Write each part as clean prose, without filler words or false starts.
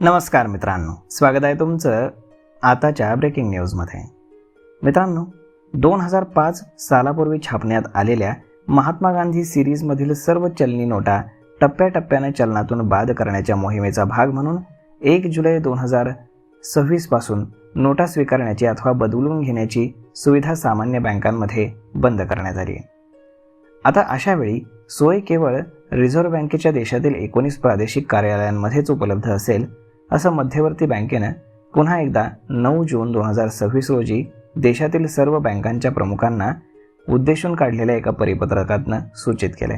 नमस्कार मित्रांनो, स्वागत आहे तुमचं आताच्या ब्रेकिंग न्यूजमध्ये. मित्रांनो, 2005 सालापूर्वी छापण्यात आलेल्या महात्मा गांधी सिरीजमधील सर्व चलनी नोटा टप्प्याटप्प्याने चलनातून बाद करण्याच्या मोहिमेचा भाग म्हणून 1 जुलै 2026 पासून नोटा स्वीकारण्याची अथवा बदलून घेण्याची सुविधा सामान्य बँकांमध्ये बंद करण्यात आली. आता अशा वेळी सोय केवळ रिझर्व्ह बँकेच्या देशातील 19 प्रादेशिक कार्यालयांमध्येच उपलब्ध असेल, असं मध्यवर्ती बँकेनं पुन्हा एकदा 9 जून 2026 रोजी देशातील सर्व बँकांच्या प्रमुखांना उद्देशून काढलेल्या एका परिपत्रकातनं सूचित केले.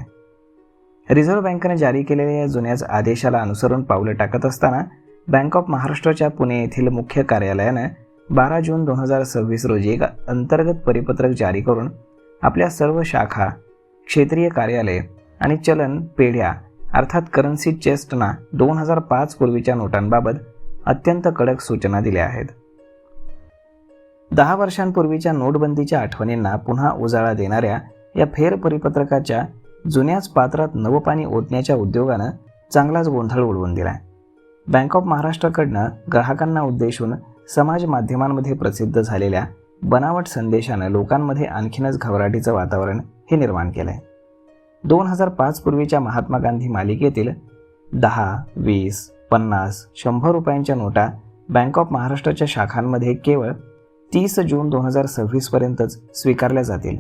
रिझर्व्ह बँकेनं जारी केलेल्या या जुन्याच आदेशाला अनुसरून पावलं टाकत असताना बँक ऑफ महाराष्ट्राच्या पुणे येथील मुख्य कार्यालयानं 12 जून 2026 रोजी एक अंतर्गत परिपत्रक जारी करून आपल्या सर्व शाखा, क्षेत्रीय कार्यालय आणि चलन पेढ्या अर्थात करन्सी चेस्टना 2005 पूर्वीच्या नोटांबाबत अत्यंत कडक सूचना दिल्या आहेत. 10 वर्षांपूर्वीच्या नोटबंदीच्या आठवणींना पुन्हा उजाळा देणाऱ्या या फेर परिपत्रकाच्या जुन्याच पात्रात नवपाणी ओतण्याच्या उद्योगानं चांगलाच गोंधळ उडवून दिला. बँक ऑफ महाराष्ट्राकडनं ग्राहकांना उद्देशून समाज माध्यमांमध्ये प्रसिद्ध झालेल्या बनावट संदेशानं लोकांमध्ये आणखीनच घबराटीचं वातावरण हे निर्माण केलंय. 2005 पूर्वीच्या महात्मा गांधी मालिकेतील 10, 20, 50, 100 रुपयांच्या नोटा बँक ऑफ महाराष्ट्राच्या शाखांमध्ये केवळ 30 जून 2026 पर्यंतच स्वीकारल्या जातील,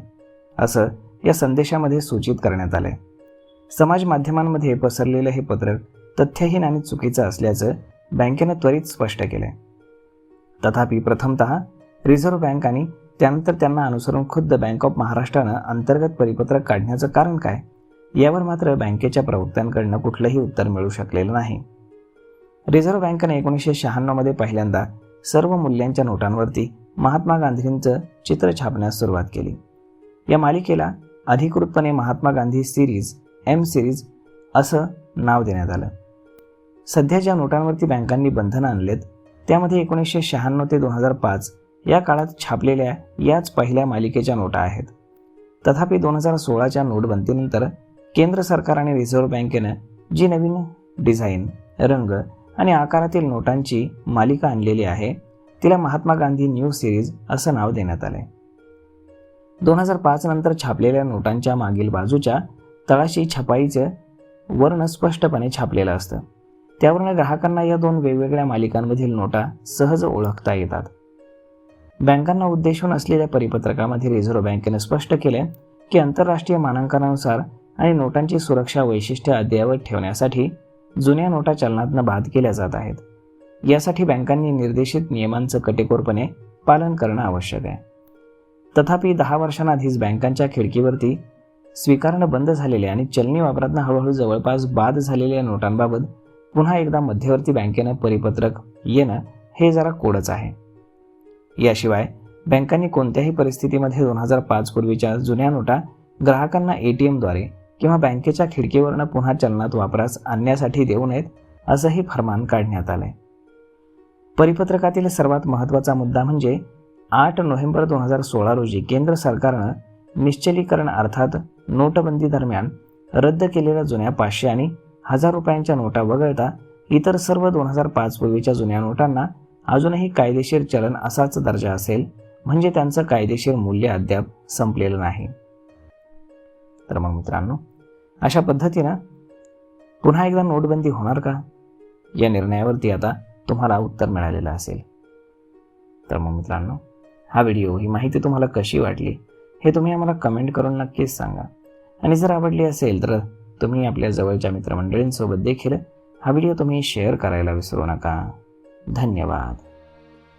असं या संदेशामध्ये सूचित करण्यात आलंय. समाज माध्यमांमध्ये पसरलेलं हे पत्रक तथ्यहीन आणि चुकीचं असल्याचं बँकेनं त्वरित स्पष्ट केलंय. तथापि प्रथमतः रिझर्व्ह बँक आणि त्यानंतर त्यांना अनुसरून खुद्द बँक ऑफ महाराष्ट्रानं अंतर्गत परिपत्रक काढण्याचं कारण काय, यावर मात्र बँकेच्या प्रवक्त्यांकडनं कुठलंही उत्तर मिळू शकलेलं नाही. रिझर्व्ह बँकेने 1996 मध्ये पहिल्यांदा सर्व मूल्यांच्या नोटांवरती महात्मा गांधींचं चित्र छापण्यास सुरुवात केली. या मालिकेला अधिकृतपणे Mahatma Gandhi series M series असं नाव देण्यात आलं. सध्या ज्या नोटांवरती बँकांनी बंधनं आणलेत त्यामध्ये 1996 ते 2005 या काळात छापलेल्या याच पहिल्या मालिकेच्या नोटा आहेत. तथापि 2016च्या नोटबंदीनंतर केंद्र सरकार आणि रिझर्व्ह बँकेनं जी नवीन डिझाईन, रंग आणि आकारातील नोटांची मालिका आणलेली आहे तिला महात्मा गांधी न्यू सिरीज असं नाव देण्यात आलंय. 2005 नंतर छापलेल्या नोटांच्या मागील बाजूच्या तळाशी छपाईचं वर्ण स्पष्टपणे छापलेलं असतं. त्यावरून ग्राहकांना या दोन वेगवेगळ्या मालिकांमधील नोटा सहज ओळखता येतात. बँकांना उद्देशून असलेल्या परिपत्रकामध्ये रिझर्व्ह बँकेने स्पष्ट केले की आंतरराष्ट्रीय मानांकनानुसार आणि नोटांची सुरक्षा वैशिष्ट्ये अद्ययावत ठेवण्यासाठी जुन्या नोटा चलनातनं बाद केल्या जात आहेत. यासाठी बँकांनी निर्देशित नियमांचं काटेकोरपणे पालन करणं आवश्यक आहे. तथापि 10 वर्षांआधीच बँकांच्या खिडकीवरती स्वीकारणं बंद झालेल्या आणि चलनी वापरातनं हळूहळू जवळपास बाद झालेल्या नोटांबाबत पुन्हा एकदा मध्यवर्ती बँकेनं परिपत्रक येणं हे जरा कोडच आहे. याशिवाय बँकांनी कोणत्याही परिस्थितीमध्ये 2005 पूर्वीच्या जुन्या नोटा ग्राहकांना ATMद्वारे किंवा बँकेच्या खिडकीवरनं पुन्हा चलनात वापरास आणण्यासाठी देऊ नयेत, असंही फरमान काढण्यात आलंय. परिपत्रकातील सर्वात महत्त्वाचा मुद्दा म्हणजे 8 नोव्हेंबर 2016 रोजी केंद्र सरकारनं निश्चलीकरण अर्थात नोटबंदी दरम्यान रद्द केलेल्या जुन्या 500 आणि 1000 रुपयांच्या नोटा वगळता इतर सर्व 2005 पूर्वीच्या जुन्या नोटांना अजूनही कायदेशीर चलन असाच दर्जा असेल, म्हणजे त्यांचं कायदेशीर मूल्य अद्याप संपलेलं नाही. तर मग मित्रांनो, अशा पद्धतीनं पुन्हा एकदा नोटबंदी होणार का, या निर्णयावरती आता तुम्हाला उत्तर मिळालेलं असेल. तर मग मित्रांनो, हा व्हिडिओ, ही माहिती तुम्हाला कशी वाटली हे तुम्ही आम्हाला कमेंट करून नक्कीच सांगा. आणि जर आवडली असेल तर तुम्ही आपल्या जवळच्या मित्रमंडळींसोबत देखील हा व्हिडिओ तुम्ही शेअर करायला विसरू नका. धन्यवाद.